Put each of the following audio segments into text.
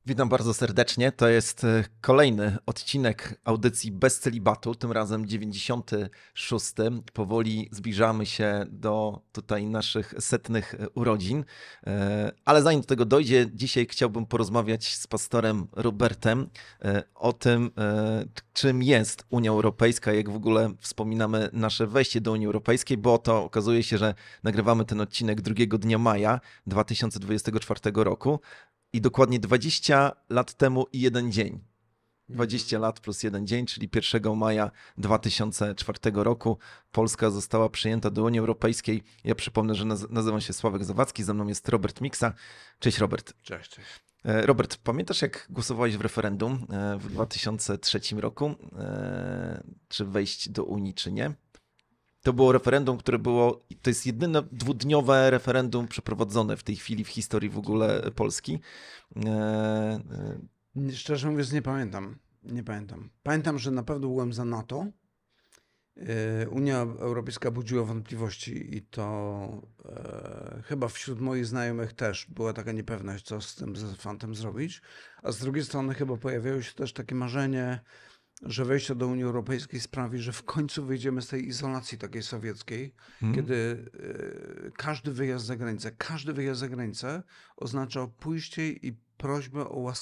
Witam bardzo serdecznie. To jest kolejny odcinek audycji Bez Celibatu, tym razem 96. Powoli zbliżamy się do tutaj naszych setnych urodzin. Ale zanim do tego dojdzie, dzisiaj chciałbym porozmawiać z pastorem Robertem o tym, czym jest Unia Europejska, jak w ogóle wspominamy nasze wejście do Unii Europejskiej, bo to okazuje się, że nagrywamy ten odcinek 2 dnia maja 2024 roku. I dokładnie 20 lat temu i jeden dzień. 20 lat plus jeden dzień, czyli 1 maja 2004 roku Polska została przyjęta do Unii Europejskiej. Ja przypomnę, że nazywam się Sławek Zawadzki, ze mną jest Robert Miksa. Cześć Robert. Cześć, cześć. Robert, pamiętasz jak głosowałeś w referendum w 2003 roku, czy wejść do Unii, czy nie? To było referendum, które było, to jest jedyne dwudniowe referendum przeprowadzone w tej chwili w historii w ogóle Polski. Szczerze mówiąc nie pamiętam. Nie pamiętam. Pamiętam, że na pewno byłem za NATO. Unia Europejska budziła wątpliwości i to chyba wśród moich znajomych też była taka niepewność, co z tym fantem zrobić. A z drugiej strony chyba pojawiało się też takie marzenie, że wejście do Unii Europejskiej sprawi, że w końcu wyjdziemy z tej izolacji takiej sowieckiej, kiedy każdy wyjazd za granicę oznaczał pójście i prośbę o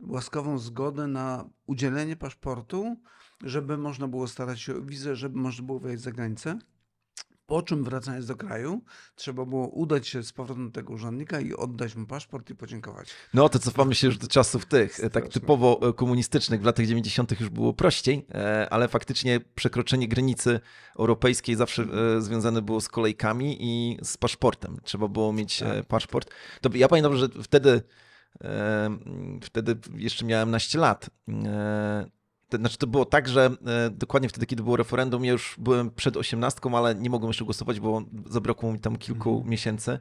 łaskawą zgodę na udzielenie paszportu, żeby można było starać się o wizę, żeby można było wyjechać za granicę. Po czym wracając do kraju, trzeba było udać się z powrotem do tego urzędnika i oddać mu paszport i podziękować. No to cofamy się już do czasów tych, tak typowo komunistycznych. W latach 90. już było prościej, ale faktycznie przekroczenie granicy europejskiej zawsze związane było z kolejkami i z paszportem. Trzeba było mieć paszport. To ja pamiętam, że wtedy jeszcze miałem naście lat. Znaczy to było tak, że dokładnie wtedy, kiedy było referendum, ja już byłem przed 18, ale nie mogłem jeszcze głosować, bo zabrakło mi tam kilku miesięcy.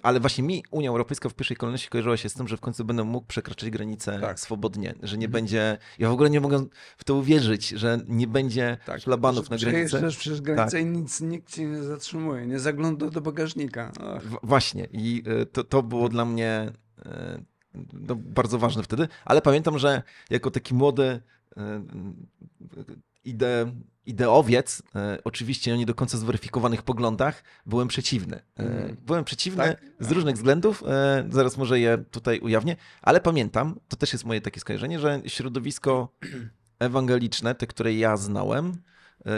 Ale właśnie mi Unia Europejska w pierwszej kolejności kojarzyła się z tym, że w końcu będę mógł przekraczać granicę swobodnie, że nie będzie... Ja w ogóle nie mogę w to uwierzyć, że nie będzie szlabanów na granicy. Przejeżdżasz przez granicę i nikt cię nie zatrzymuje, nie zagląda do bagażnika. Właśnie i to było dla mnie bardzo ważne wtedy, ale pamiętam, że jako taki młody ideowiec, oczywiście o nie do końca zweryfikowanych poglądach, byłem przeciwny. Byłem przeciwny z różnych względów, zaraz może je tutaj ujawnię, ale pamiętam, to też jest moje takie skojarzenie, że środowisko ewangeliczne, te, które ja znałem,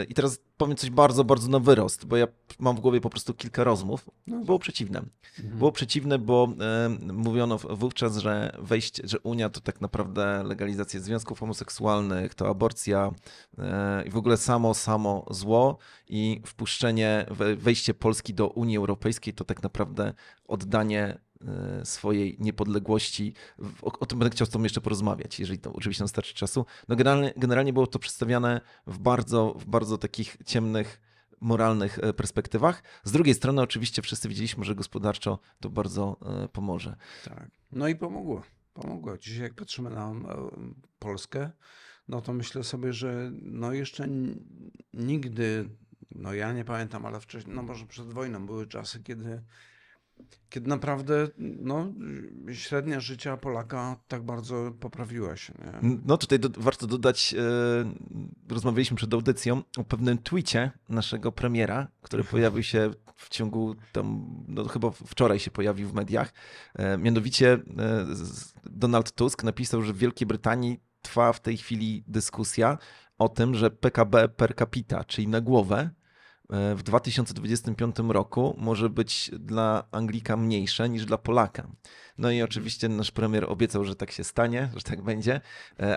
i teraz powiem coś bardzo, bardzo na wyrost, bo ja mam w głowie po prostu kilka rozmów. Było przeciwne. Było przeciwne, bo mówiono wówczas, że że Unia to tak naprawdę legalizacja związków homoseksualnych, to aborcja i w ogóle samo zło i wejście Polski do Unii Europejskiej to tak naprawdę oddanie swojej niepodległości. O tym będę chciał z tobą jeszcze porozmawiać, jeżeli to oczywiście nam starczy czasu. No generalnie było to przedstawiane w bardzo takich ciemnych, moralnych perspektywach. Z drugiej strony oczywiście wszyscy widzieliśmy, że gospodarczo to bardzo pomoże. Tak. No i pomogło. Dzisiaj jak patrzymy na Polskę, no to myślę sobie, że no jeszcze nigdy, no ja nie pamiętam, ale wcześniej, no może przed wojną były czasy, kiedy naprawdę no, średnia życia Polaka tak bardzo poprawiła się. Nie? No tutaj warto dodać, rozmawialiśmy przed audycją o pewnym tweecie naszego premiera, który pojawił się w ciągu tam, no chyba wczoraj się pojawił w mediach. Mianowicie Donald Tusk napisał, że w Wielkiej Brytanii trwa w tej chwili dyskusja o tym, że PKB per capita, czyli na głowę, w 2025 roku może być dla Anglika mniejsze niż dla Polaka. No i oczywiście nasz premier obiecał, że tak się stanie, że tak będzie,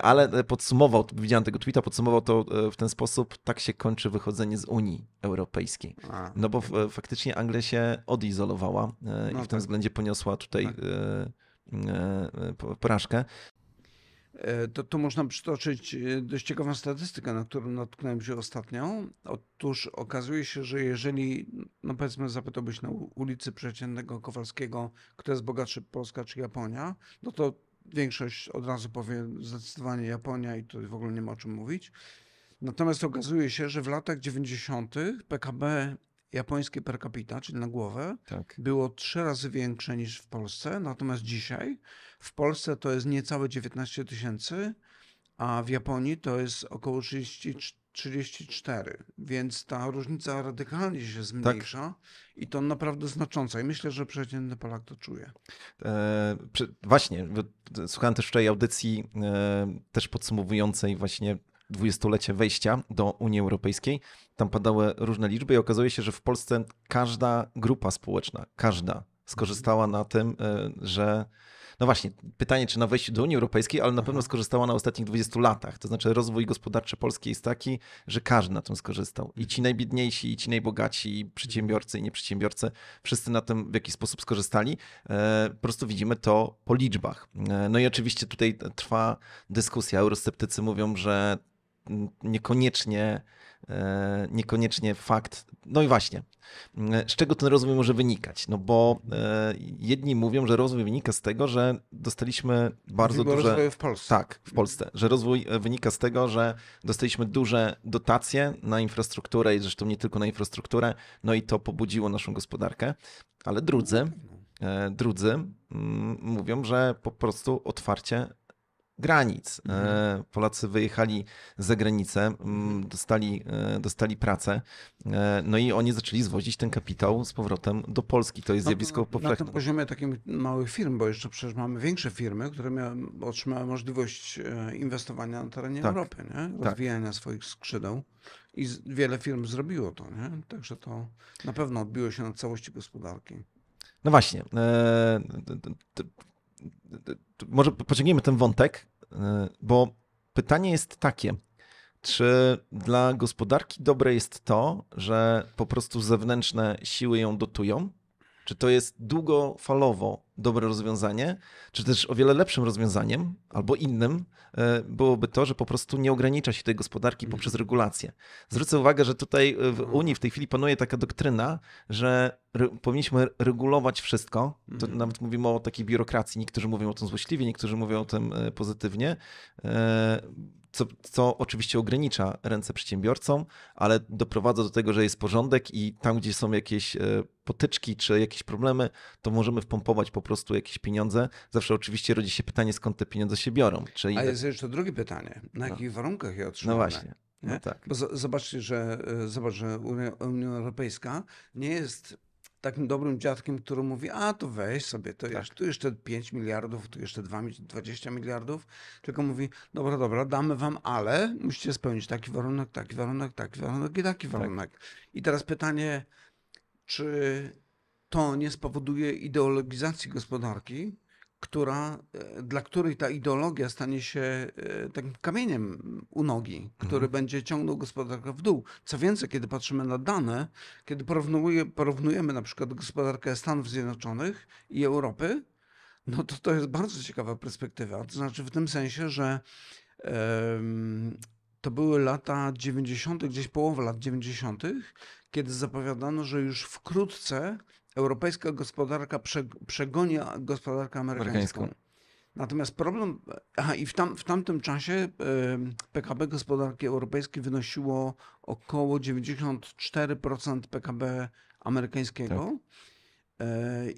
ale podsumował, widziałem tego tweeta, podsumował to w ten sposób: tak się kończy wychodzenie z Unii Europejskiej. No bo faktycznie Anglia się odizolowała i w tym względzie poniosła tutaj porażkę. To można przytoczyć dość ciekawą statystykę, na którą natknąłem się ostatnio. Otóż okazuje się, że jeżeli, no powiedzmy, zapytałbyś na ulicy przeciętnego Kowalskiego, kto jest bogatszy, Polska czy Japonia, no to większość od razu powie zdecydowanie Japonia i to w ogóle nie ma o czym mówić. Natomiast okazuje się, że w latach 90. PKB japońskie per capita, czyli na głowę, Tak. było 3 razy większe niż w Polsce, natomiast dzisiaj w Polsce to jest niecałe 19 000, a w Japonii to jest około 34, więc ta różnica radykalnie się zmniejsza i to naprawdę znacząca. I myślę, że przeciętny Polak to czuje. Właśnie, słuchałem też wczoraj audycji też podsumowującej właśnie 20-lecie wejścia do Unii Europejskiej. Tam padały różne liczby i okazuje się, że w Polsce każda grupa społeczna, każda skorzystała na tym, że no właśnie, pytanie, czy na wejściu do Unii Europejskiej, ale na pewno skorzystała na ostatnich 20 latach. To znaczy rozwój gospodarczy Polski jest taki, że każdy na tym skorzystał. I ci najbiedniejsi, i ci najbogaci, i przedsiębiorcy, i nieprzedsiębiorcy, wszyscy na tym w jakiś sposób skorzystali. Po prostu widzimy to po liczbach. No i oczywiście tutaj trwa dyskusja. Eurosceptycy mówią, że niekoniecznie fakt. No i właśnie, z czego ten rozwój może wynikać? No bo jedni mówią, że rozwój wynika z tego, że dostaliśmy bardzo duże... rozwoju w Polsce. Tak, w Polsce. Że rozwój wynika z tego, że dostaliśmy duże dotacje na infrastrukturę i zresztą nie tylko na infrastrukturę, no i to pobudziło naszą gospodarkę. Ale drudzy mówią, że po prostu otwarcie granic. Polacy wyjechali za granicę, dostali pracę, no i oni zaczęli zwozić ten kapitał z powrotem do Polski. To jest zjawisko powszechne. Na tym poziomie takim małych firm, bo jeszcze przecież mamy większe firmy, które otrzymały możliwość inwestowania na terenie Europy, nie? Rozwijania swoich skrzydeł i wiele firm zrobiło to, nie? Także to na pewno odbiło się na całości gospodarki. No właśnie. Może pociągniemy ten wątek, bo pytanie jest takie, czy dla gospodarki dobre jest to, że po prostu zewnętrzne siły ją dotują? Czy to jest długofalowo dobre rozwiązanie? Czy też o wiele lepszym rozwiązaniem albo innym byłoby to, że po prostu nie ogranicza się tej gospodarki poprzez regulacje? Zwrócę uwagę, że tutaj w Unii w tej chwili panuje taka doktryna, że powinniśmy regulować wszystko. To nawet mówimy o takiej biurokracji. Niektórzy mówią o tym złośliwie, niektórzy mówią o tym pozytywnie. Co oczywiście ogranicza ręce przedsiębiorcom, ale doprowadza do tego, że jest porządek i tam, gdzie są jakieś potyczki czy jakieś problemy, to możemy wpompować po prostu jakieś pieniądze. Zawsze oczywiście rodzi się pytanie, skąd te pieniądze się biorą. A jest jeszcze drugie pytanie. Na jakich warunkach je otrzymamy? No właśnie. No tak. Bo zobaczcie, że Unia Europejska nie jest takim dobrym dziadkiem, który mówi, a to weź sobie, tu jeszcze 5 miliardów, tu jeszcze 20 miliardów, tylko mówi, dobra, damy wam, ale musicie spełnić taki warunek, taki warunek, taki warunek i taki warunek. I teraz pytanie, czy to nie spowoduje ideologizacji gospodarki, dla której ta ideologia stanie się takim kamieniem u nogi, który będzie ciągnął gospodarkę w dół. Co więcej, kiedy patrzymy na dane, kiedy porównujemy na przykład gospodarkę Stanów Zjednoczonych i Europy, no to jest bardzo ciekawa perspektywa. To znaczy w tym sensie, że to były lata 90., gdzieś połowa lat 90., kiedy zapowiadano, że już wkrótce europejska gospodarka przegoni gospodarkę amerykańską. Natomiast problem, i w tamtym czasie PKB gospodarki europejskiej wynosiło około 94% PKB amerykańskiego.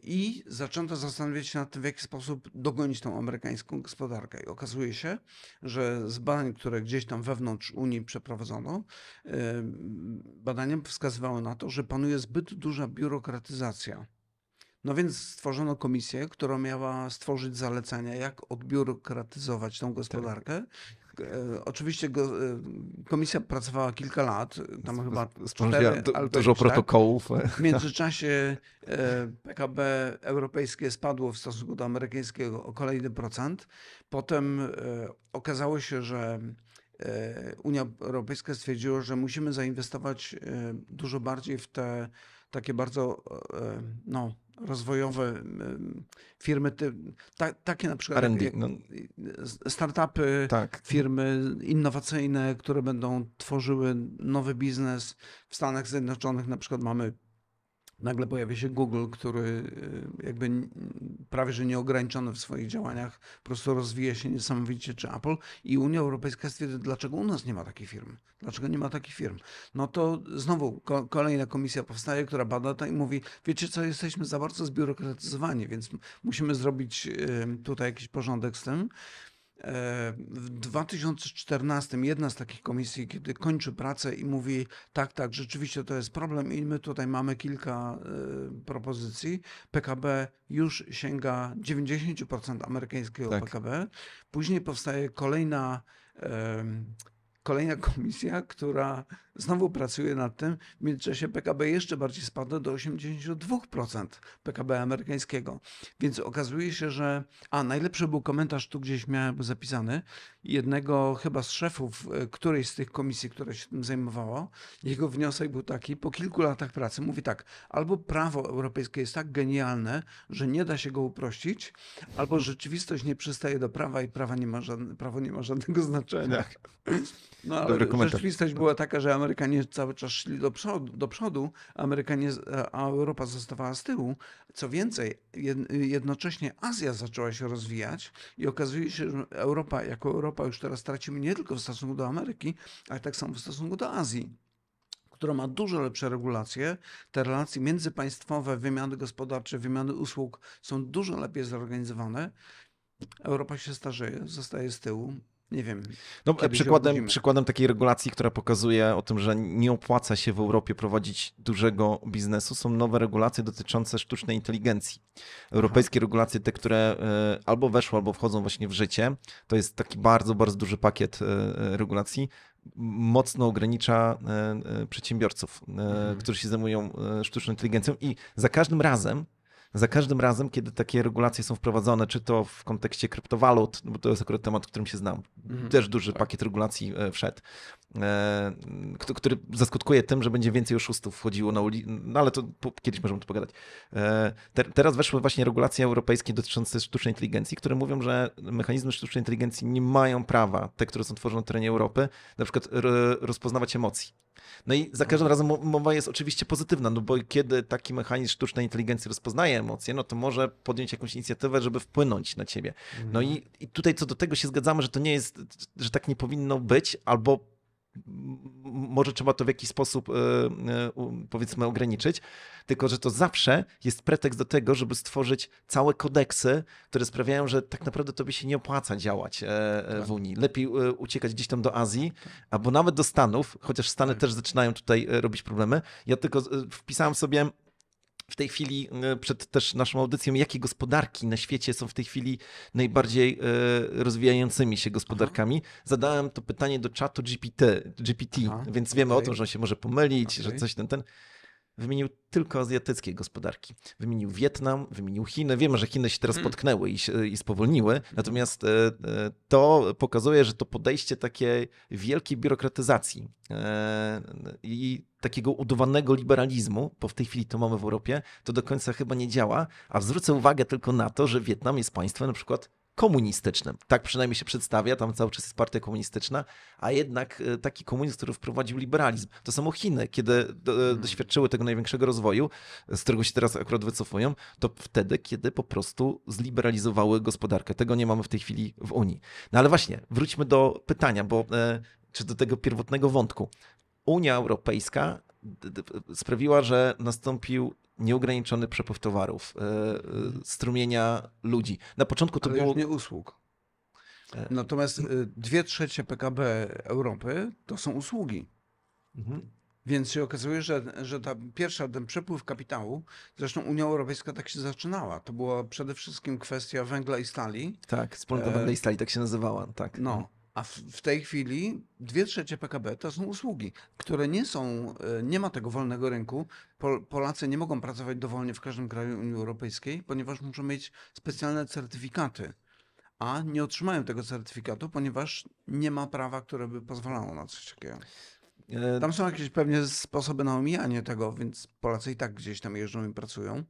I zaczęto zastanawiać się nad tym, w jaki sposób dogonić tą amerykańską gospodarkę. I okazuje się, że z badań, które gdzieś tam wewnątrz Unii przeprowadzono, badania wskazywały na to, że panuje zbyt duża biurokratyzacja. No więc stworzono komisję, która miała stworzyć zalecenia, jak odbiurokratyzować tą gospodarkę. Oczywiście komisja pracowała kilka lat, tam chyba 4 albo dużo protokołów. W międzyczasie PKB europejskie spadło w stosunku do amerykańskiego o kolejny procent. Potem okazało się, że Unia Europejska stwierdziła, że musimy zainwestować dużo bardziej w te takie bardzo rozwojowe firmy, takie na przykład R&D, startupy, firmy innowacyjne, które będą tworzyły nowy biznes. W Stanach Zjednoczonych na przykład mamy Nagle pojawia się Google, który jakby prawie że nieograniczony w swoich działaniach, po prostu rozwija się niesamowicie, czy Apple, i Unia Europejska stwierdza, dlaczego u nas nie ma takich firm? Dlaczego nie ma takich firm? No to znowu kolejna komisja powstaje, która bada to i mówi, wiecie co, jesteśmy za bardzo zbiurokratyzowani, więc musimy zrobić tutaj jakiś porządek z tym. W 2014 jedna z takich komisji, kiedy kończy pracę i mówi, tak, rzeczywiście to jest problem i my tutaj mamy kilka propozycji. PKB już sięga 90% amerykańskiego PKB. Później powstaje kolejna komisja, która znowu pracuje nad tym. W międzyczasie PKB jeszcze bardziej spada do 82% PKB amerykańskiego. Więc okazuje się, że... najlepszy był komentarz, tu gdzieś miałem zapisany, jednego chyba z szefów którejś z tych komisji, która się tym zajmowała. Jego wniosek był taki, po kilku latach pracy, mówi tak, albo prawo europejskie jest tak genialne, że nie da się go uprościć, albo rzeczywistość nie przystaje do prawa i prawo nie ma żadnego znaczenia. No ale rzeczywistość była taka, że Amerykanie cały czas szli do przodu, a Europa zostawała z tyłu. Co więcej, jednocześnie Azja zaczęła się rozwijać i okazuje się, że Europa już teraz tracimy nie tylko w stosunku do Ameryki, ale tak samo w stosunku do Azji, która ma dużo lepsze regulacje. Te relacje międzypaństwowe, wymiany gospodarcze, wymiany usług są dużo lepiej zorganizowane. Europa się starzeje, zostaje z tyłu. Nie wiem. No, przykładem takiej regulacji, która pokazuje o tym, że nie opłaca się w Europie prowadzić dużego biznesu, są nowe regulacje dotyczące sztucznej inteligencji. Europejskie regulacje, te, które albo weszły, albo wchodzą właśnie w życie, to jest taki bardzo, bardzo duży pakiet regulacji, mocno ogranicza przedsiębiorców, którzy się zajmują sztuczną inteligencją, i za każdym razem, kiedy takie regulacje są wprowadzone, czy to w kontekście kryptowalut, bo to jest akurat temat, którym się znam, też duży pakiet regulacji wszedł, który zaskutkuje tym, że będzie więcej oszustów wchodziło na ulicę, no ale to kiedyś możemy tu pogadać. Teraz weszły właśnie regulacje europejskie dotyczące sztucznej inteligencji, które mówią, że mechanizmy sztucznej inteligencji nie mają prawa, te, które są tworzone na terenie Europy, na przykład rozpoznawać emocji. No i za każdym razem mowa jest oczywiście pozytywna, no bo kiedy taki mechanizm sztucznej inteligencji rozpoznaje emocje, no to może podjąć jakąś inicjatywę, żeby wpłynąć na ciebie. No i tutaj co do tego się zgadzamy, że to nie jest, że tak nie powinno być, albo może trzeba to w jakiś sposób powiedzmy ograniczyć, tylko że to zawsze jest pretekst do tego, żeby stworzyć całe kodeksy, które sprawiają, że tak naprawdę tobie się nie opłaca działać w Unii. Lepiej uciekać gdzieś tam do Azji, albo nawet do Stanów, chociaż Stany też zaczynają tutaj robić problemy. Ja tylko wpisałem sobie w tej chwili przed też naszą audycją, jakie gospodarki na świecie są w tej chwili najbardziej rozwijającymi się gospodarkami. Zadałem to pytanie do czatu GPT, więc wiemy o tym, że on się może pomylić, że coś ten. Wymienił tylko azjatyckie gospodarki. Wymienił Wietnam, wymienił Chiny. Wiemy, że Chiny się teraz potknęły i spowolniły, natomiast to pokazuje, że to podejście takiej wielkiej biurokratyzacji i takiego udawanego liberalizmu, bo w tej chwili to mamy w Europie, to do końca chyba nie działa, a zwrócę uwagę tylko na to, że Wietnam jest państwem na przykład komunistycznym. Tak przynajmniej się przedstawia, tam cały czas jest partia komunistyczna, a jednak taki komunizm, który wprowadził liberalizm. To samo Chiny, kiedy doświadczyły tego największego rozwoju, z którego się teraz akurat wycofują, to wtedy, kiedy po prostu zliberalizowały gospodarkę. Tego nie mamy w tej chwili w Unii. No ale właśnie, wróćmy do pytania, czy do tego pierwotnego wątku. Unia Europejska sprawiła, że nastąpił nieograniczony przepływ towarów, strumienia ludzi. Na początku to było... już nie usług. Natomiast 2/3 PKB Europy to są usługi. Więc się okazuje, że ten przepływ kapitału, zresztą Unia Europejska tak się zaczynała. To była przede wszystkim kwestia węgla i stali. Tak, wspólnota węgla i stali, tak się nazywała. Tak. No. A w tej chwili 2/3 PKB to są usługi, które nie ma tego wolnego rynku. Polacy nie mogą pracować dowolnie w każdym kraju Unii Europejskiej, ponieważ muszą mieć specjalne certyfikaty, a nie otrzymają tego certyfikatu, ponieważ nie ma prawa, które by pozwalało na coś takiego. Tam są jakieś pewnie sposoby na omijanie tego, więc Polacy i tak gdzieś tam jeżdżą i pracują,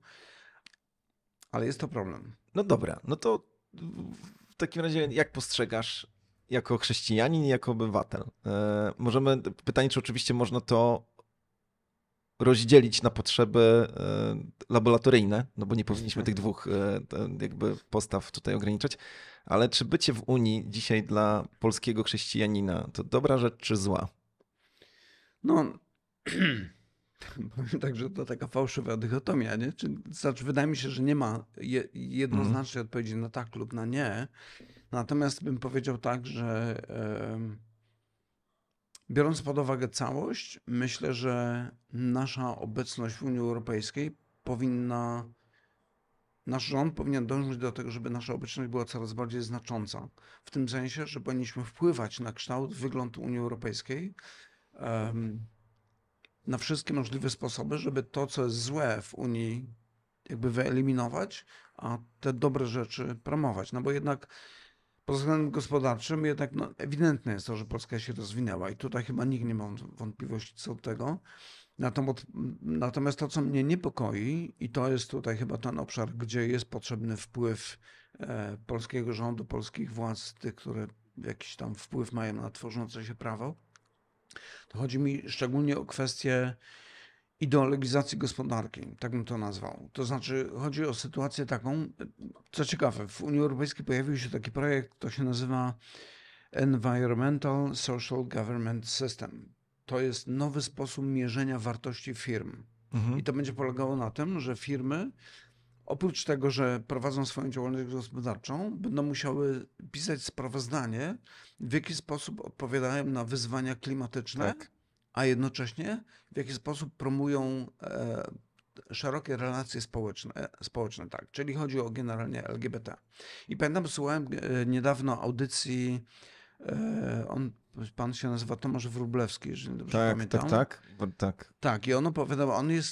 ale jest to problem. No dobra, no to w takim razie jak postrzegasz jako chrześcijanin i jako obywatel? Pytanie, czy oczywiście można to rozdzielić na potrzeby laboratoryjne, no bo nie powinniśmy tych dwóch jakby postaw tutaj ograniczać, ale czy bycie w Unii dzisiaj dla polskiego chrześcijanina to dobra rzecz czy zła? No, powiem tak, że to taka fałszywa dychotomia, nie? Znaczy, wydaje mi się, że nie ma jednoznacznej odpowiedzi na tak lub na nie. Natomiast bym powiedział tak, że biorąc pod uwagę całość, myślę, że nasza obecność w Unii Europejskiej nasz rząd powinien dążyć do tego, żeby nasza obecność była coraz bardziej znacząca. W tym sensie, że powinniśmy wpływać na kształt, wygląd Unii Europejskiej na wszystkie możliwe sposoby, żeby to, co jest złe w Unii, jakby wyeliminować, a te dobre rzeczy promować. No bo jednak pod względem gospodarczym jednak ewidentne jest to, że Polska się rozwinęła i tutaj chyba nikt nie ma wątpliwości co do tego. Natomiast to, co mnie niepokoi, i to jest tutaj chyba ten obszar, gdzie jest potrzebny wpływ polskiego rządu, polskich władz, tych, które jakiś tam wpływ mają na tworzące się prawo, to chodzi mi szczególnie o kwestię ideologizacji gospodarki, tak bym to nazwał. To znaczy chodzi o sytuację taką, co ciekawe, w Unii Europejskiej pojawił się taki projekt, to się nazywa Environmental Social Government System. To jest nowy sposób mierzenia wartości firm. I to będzie polegało na tym, że firmy oprócz tego, że prowadzą swoją działalność gospodarczą, będą musiały pisać sprawozdanie, w jaki sposób odpowiadają na wyzwania klimatyczne, a jednocześnie w jaki sposób promują szerokie relacje społeczne, tak. Czyli chodzi o generalnie LGBT. I pamiętam, słuchałem niedawno audycji, pan się nazywa Tomasz Wróblewski, jeżeli dobrze pamiętam. Tak. Tak, i on opowiadał,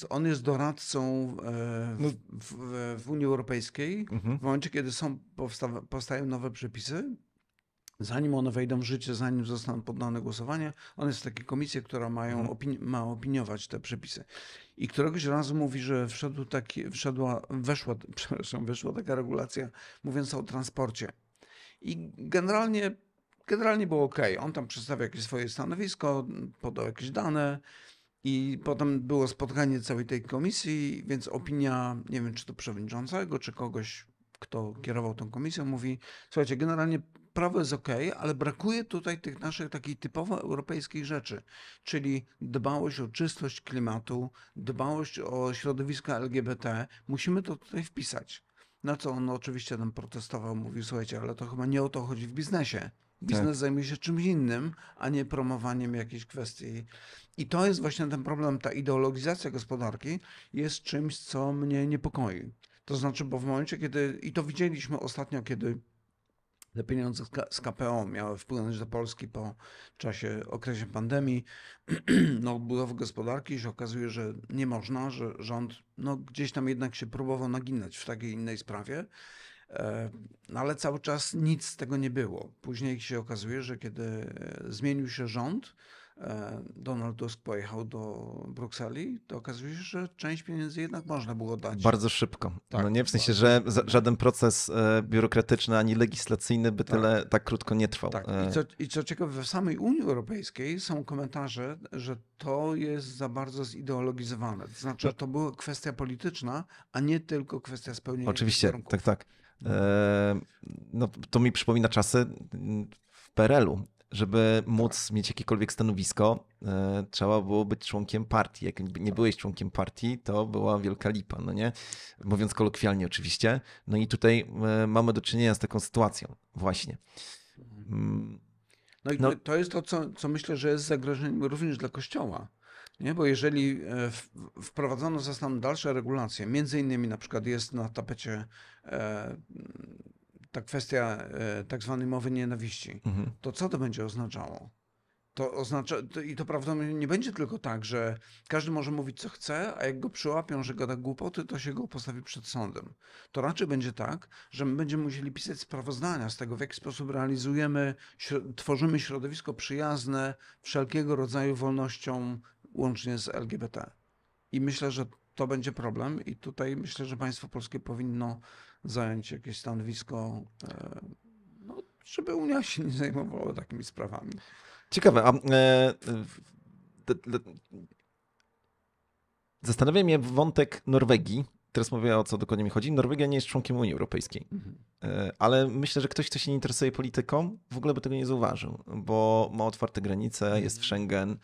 on jest doradcą w Unii Europejskiej. W momencie, kiedy powstają nowe przepisy, zanim one wejdą w życie, zanim zostaną poddane głosowanie, on jest w takiej komisji, która ma opiniować te przepisy. I któregoś razu mówi, że weszła taka regulacja mówiąca o transporcie. I generalnie było ok. On tam przedstawiał jakieś swoje stanowisko, podał jakieś dane i potem było spotkanie całej tej komisji, więc opinia, nie wiem czy to przewodniczącego, czy kogoś, kto kierował tą komisją, mówi: słuchajcie, generalnie prawo jest ok, ale brakuje tutaj tych naszych takich typowo europejskich rzeczy, czyli dbałość o czystość klimatu, dbałość o środowisko LGBT. Musimy to tutaj wpisać. Na co on oczywiście tam protestował, mówił: słuchajcie, ale to chyba nie o to chodzi w biznesie. Biznes zajmuje się czymś innym, a nie promowaniem jakiejś kwestii. I to jest właśnie ten problem, ta ideologizacja gospodarki jest czymś, co mnie niepokoi. To znaczy, bo w momencie, kiedy, i to widzieliśmy ostatnio, kiedy te pieniądze z KPO miały wpłynąć do Polski po okresie pandemii, odbudowy gospodarki, się okazuje, że nie można, że rząd gdzieś tam jednak się próbował naginać w takiej innej sprawie, ale cały czas nic z tego nie było. Później się okazuje, że kiedy zmienił się rząd, Donald Tusk pojechał do Brukseli, to okazuje się, że część pieniędzy jednak można było dać. Bardzo szybko. Tak, no nie, w sensie, że żaden proces biurokratyczny ani legislacyjny by tyle tak krótko nie trwał. Tak. I co ciekawe, w samej Unii Europejskiej są komentarze, że to jest za bardzo zideologizowane. To znaczy, że to była kwestia polityczna, a nie tylko kwestia spełnienia Oczywiście, warunków. tak. To mi przypomina czasy w PRL-u. Żeby móc mieć jakiekolwiek stanowisko, trzeba było być członkiem partii. Jak nie byłeś członkiem partii, to była wielka lipa, no nie? Mówiąc kolokwialnie oczywiście. No i tutaj mamy do czynienia z taką sytuacją właśnie. To jest to, co myślę, że jest zagrożeniem również dla Kościoła. Nie? Bo jeżeli wprowadzono zostaną dalsze regulacje, między innymi na przykład jest na tapecie ta kwestia tak zwanej mowy nienawiści, to co to będzie oznaczało? To oznacza, i to prawdopodobnie nie będzie tylko tak, że każdy może mówić co chce, a jak go przyłapią, że gada głupoty, to się go postawi przed sądem. To raczej będzie tak, że my będziemy musieli pisać sprawozdania z tego, w jaki sposób tworzymy środowisko przyjazne wszelkiego rodzaju wolnościom, łącznie z LGBT. I myślę, że to będzie problem i tutaj myślę, że państwo polskie powinno zająć jakieś stanowisko, żeby Unia się nie zajmowała takimi sprawami. Ciekawe, a Zastanawia mnie wątek Norwegii. Teraz mówię, o co dokładnie mi chodzi. Norwegia nie jest członkiem Unii Europejskiej, ale myślę, że ktoś, kto się nie interesuje polityką, w ogóle by tego nie zauważył, bo ma otwarte granice, jest w Schengen,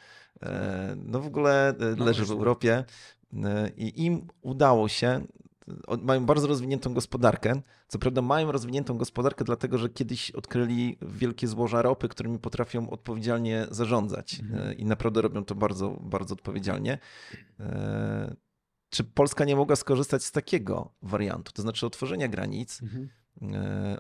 no w ogóle leży w Europie i im udało się, mają bardzo rozwiniętą gospodarkę. Co prawda mają rozwiniętą gospodarkę dlatego, że kiedyś odkryli wielkie złoża ropy, którymi potrafią odpowiedzialnie zarządzać i naprawdę robią to bardzo, bardzo odpowiedzialnie. Czy Polska nie mogła skorzystać z takiego wariantu, to znaczy otworzenia granic,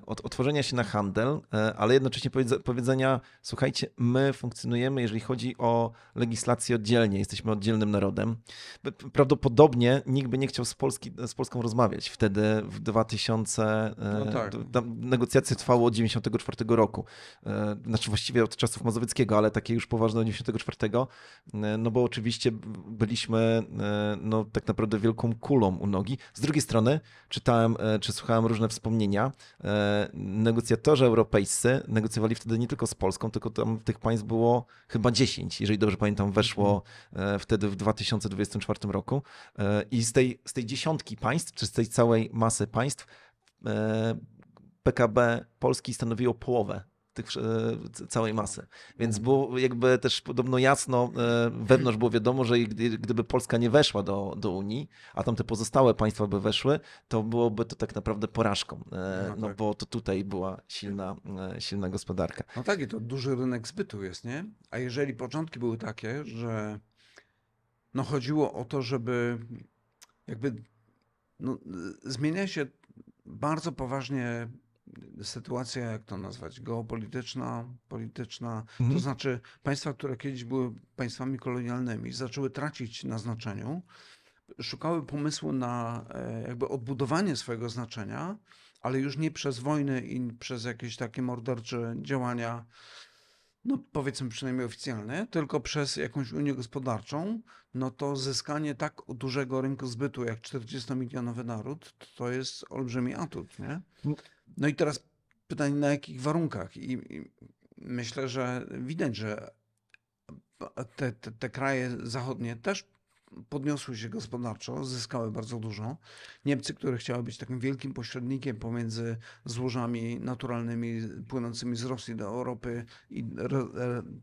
otworzenia się na handel, ale jednocześnie powiedzenia, słuchajcie, my funkcjonujemy, jeżeli chodzi o legislację oddzielnie, jesteśmy oddzielnym narodem. Prawdopodobnie nikt by nie chciał z Polską rozmawiać. Wtedy w 2000, negocjacje trwały od 1994 roku. Znaczy właściwie od czasów Mazowieckiego, ale takie już poważne od 1994, no bo oczywiście byliśmy no, tak naprawdę wielką kulą u nogi. Z drugiej strony czytałem, czy słuchałem różne wspomnienia. Negocjatorzy europejscy negocjowali wtedy nie tylko z Polską, tylko tam tych państw było chyba 10, jeżeli dobrze pamiętam, weszło wtedy w 2024 roku. I z tej dziesiątki państw, czy z tej całej masy państw, PKB Polski stanowiło połowę całej masy. Więc było jakby też podobno jasno, wewnątrz było wiadomo, że gdyby Polska nie weszła do Unii, a tam te pozostałe państwa by weszły, to byłoby to tak naprawdę porażką. No bo to tutaj była silna gospodarka. No tak, i to duży rynek zbytu jest, nie? A jeżeli początki były takie, że no chodziło o to, żeby jakby no, zmienia się bardzo poważnie sytuacja, jak to nazwać, geopolityczna, polityczna, to znaczy państwa, które kiedyś były państwami kolonialnymi, zaczęły tracić na znaczeniu, szukały pomysłu na jakby odbudowanie swojego znaczenia, ale już nie przez wojny i przez jakieś takie mordercze działania, no powiedzmy przynajmniej oficjalne, tylko przez jakąś unię gospodarczą, no to zyskanie tak dużego rynku zbytu jak 40-milionowy naród, to jest olbrzymi atut, nie? No i teraz pytanie, na jakich warunkach? I myślę, że widać, że te kraje zachodnie też podniosły się gospodarczo, zyskały bardzo dużo. Niemcy, które chciały być takim wielkim pośrednikiem pomiędzy złożami naturalnymi płynącymi z Rosji do Europy i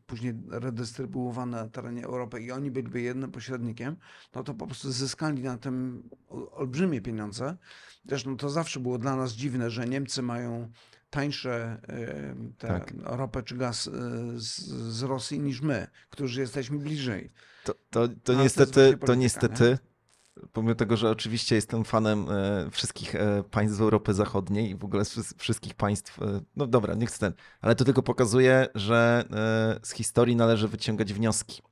później redystrybuowane na terenie Europy i oni byliby jednym pośrednikiem, no to po prostu zyskali na tym olbrzymie pieniądze. Zresztą to zawsze było dla nas dziwne, że Niemcy mają tańsze ropę czy gaz z Rosji niż my, którzy jesteśmy bliżej. To niestety, pomimo tego, że oczywiście jestem fanem wszystkich państw z Europy Zachodniej i w ogóle wszystkich państw, no dobra, nie chcę ale to tylko pokazuje, że z historii należy wyciągać wnioski.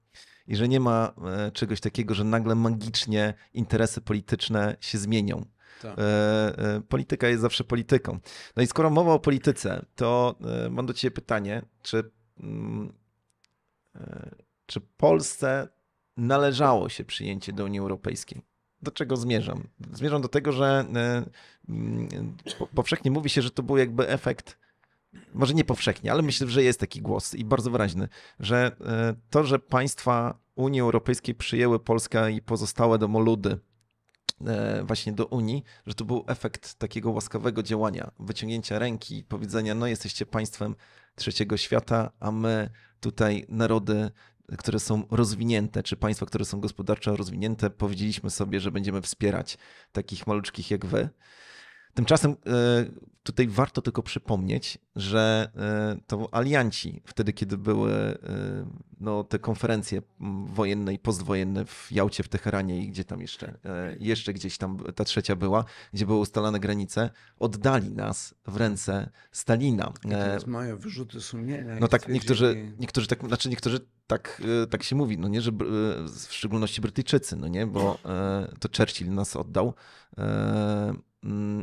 I że nie ma czegoś takiego, że nagle magicznie interesy polityczne się zmienią. Tak. Polityka jest zawsze polityką. No i skoro mowa o polityce, to mam do ciebie pytanie, czy Polsce należało się przyjęcie do Unii Europejskiej? Do czego zmierzam? Zmierzam do tego, że powszechnie mówi się, że to był jakby efekt, może nie powszechnie, ale myślę, że jest taki głos i bardzo wyraźny, że to, że państwa Unii Europejskiej przyjęły Polskę i pozostałe domoludy właśnie do Unii, że to był efekt takiego łaskawego działania, wyciągnięcia ręki i powiedzenia, no jesteście państwem trzeciego świata, a my tutaj narody, które są rozwinięte, czy państwa, które są gospodarczo rozwinięte, powiedzieliśmy sobie, że będziemy wspierać takich maluczkich jak wy. Tymczasem tutaj warto tylko przypomnieć, że to alianci wtedy, kiedy były no, te konferencje wojenne i postwojenne w Jałcie, w Teheranie i gdzie tam jeszcze gdzieś tam ta trzecia była, gdzie były ustalane granice, oddali nas w ręce Stalina. Teraz mają wyrzuty sumienia. No tak, niektórzy tak się mówi, no nie, że w szczególności Brytyjczycy, no nie, bo to Churchill nas oddał.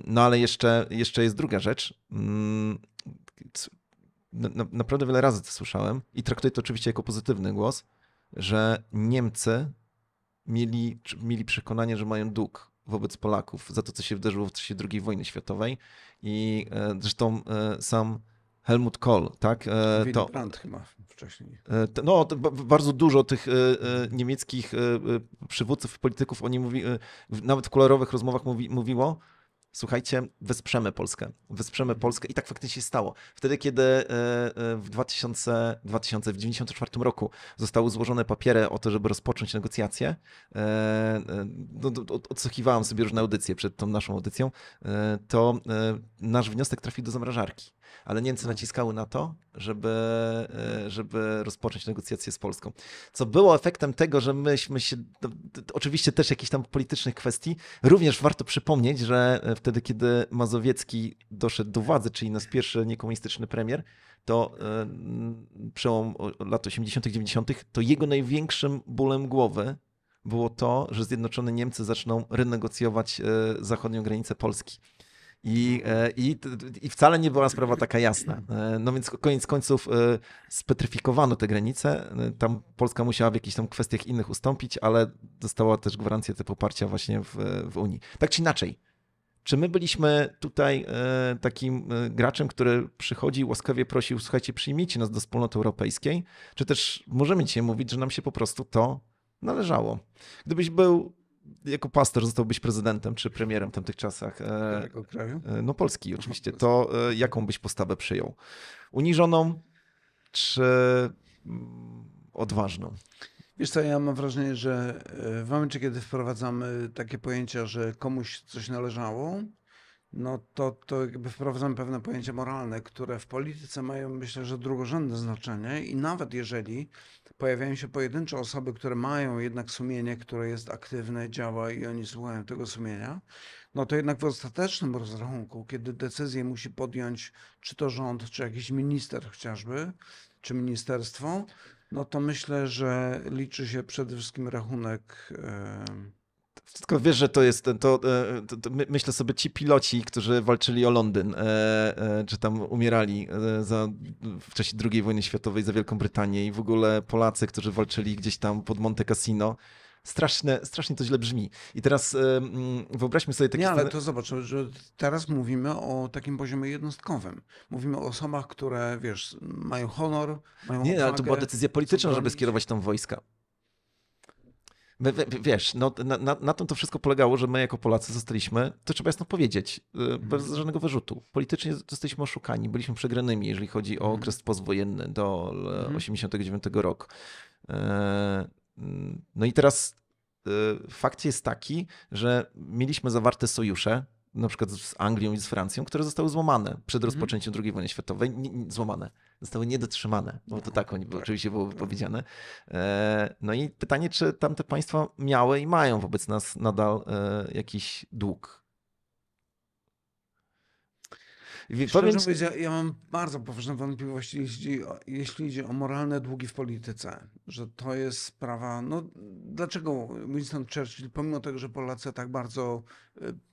No ale jeszcze jest druga rzecz. Naprawdę wiele razy to słyszałem i traktuję to oczywiście jako pozytywny głos, że Niemcy mieli przekonanie, że mają dług wobec Polaków za to, co się wydarzyło w czasie II wojny światowej i zresztą sam Helmut Kohl, tak? Willy Brandt chyba wcześniej. Bardzo dużo tych niemieckich przywódców, polityków, oni nawet w kuluarowych rozmowach mówiło, słuchajcie, wesprzemy Polskę i tak faktycznie się stało. Wtedy, kiedy w 1994 roku zostały złożone papiery o to, żeby rozpocząć negocjacje, odsłuchiwałem sobie różne audycje przed tą naszą audycją, to nasz wniosek trafił do zamrażarki. Ale Niemcy naciskały na to, żeby rozpocząć negocjacje z Polską. Co było efektem tego, że myśmy się, oczywiście też jakichś tam politycznych kwestii, również warto przypomnieć, że wtedy, kiedy Mazowiecki doszedł do władzy, czyli nasz pierwszy niekomunistyczny premier, to przełom lat 80., 90., to jego największym bólem głowy było to, że Zjednoczone Niemcy zaczną renegocjować zachodnią granicę Polski. I wcale nie była sprawa taka jasna. No więc koniec końców spetryfikowano te granice. Tam Polska musiała w jakichś tam kwestiach innych ustąpić, ale dostała też gwarancję te poparcia właśnie w Unii. Tak czy inaczej, czy my byliśmy tutaj takim graczem, który przychodzi i łaskawie prosił, słuchajcie, przyjmijcie nas do wspólnoty europejskiej, czy też możemy dzisiaj mówić, że nam się po prostu to należało? Gdybyś był jako pastor, zostałbyś prezydentem czy premierem w tamtych czasach. Jakiego kraju? No Polski oczywiście. To jaką byś postawę przyjął? Uniżoną czy odważną? Wiesz co, ja mam wrażenie, że w momencie, kiedy wprowadzamy takie pojęcia, że komuś coś należało, no to jakby wprowadzamy pewne pojęcia moralne, które w polityce mają, myślę, że drugorzędne znaczenie i nawet jeżeli pojawiają się pojedyncze osoby, które mają jednak sumienie, które jest aktywne, działa i oni słuchają tego sumienia, no to jednak w ostatecznym rozrachunku, kiedy decyzję musi podjąć czy to rząd, czy jakiś minister chociażby, czy ministerstwo, no to myślę, że liczy się przede wszystkim rachunek. Tylko wiesz, że to jest, myślę sobie, ci piloci, którzy walczyli o Londyn, czy tam umierali w czasie II wojny światowej za Wielką Brytanię i w ogóle Polacy, którzy walczyli gdzieś tam pod Monte Cassino. Strasznie to źle brzmi. I teraz wyobraźmy sobie takie... Nie, ale to zobacz, że teraz mówimy o takim poziomie jednostkowym. Mówimy o osobach, które, wiesz, mają honor, mają Nie, odwagę, ale to była decyzja polityczna, żeby skierować tam wojska. Wiesz, no, na tym to wszystko polegało, że my jako Polacy zostaliśmy, to trzeba jasno powiedzieć, bez żadnego wyrzutu. Politycznie zostaliśmy oszukani, byliśmy przegranymi, jeżeli chodzi o okres postwojenny do 89 roku. No i teraz fakt jest taki, że mieliśmy zawarte sojusze, na przykład z Anglią i z Francją, które zostały złamane przed rozpoczęciem II wojny światowej. Złamane. Zostały niedotrzymane, bo to tak oczywiście było powiedziane. No i pytanie, czy tamte państwa miały i mają wobec nas nadal jakiś dług? Szczerze mówiąc, ja mam bardzo poważne wątpliwości, jeśli idzie o moralne długi w polityce, że to jest sprawa, no dlaczego Winston Churchill, pomimo tego, że Polacy tak bardzo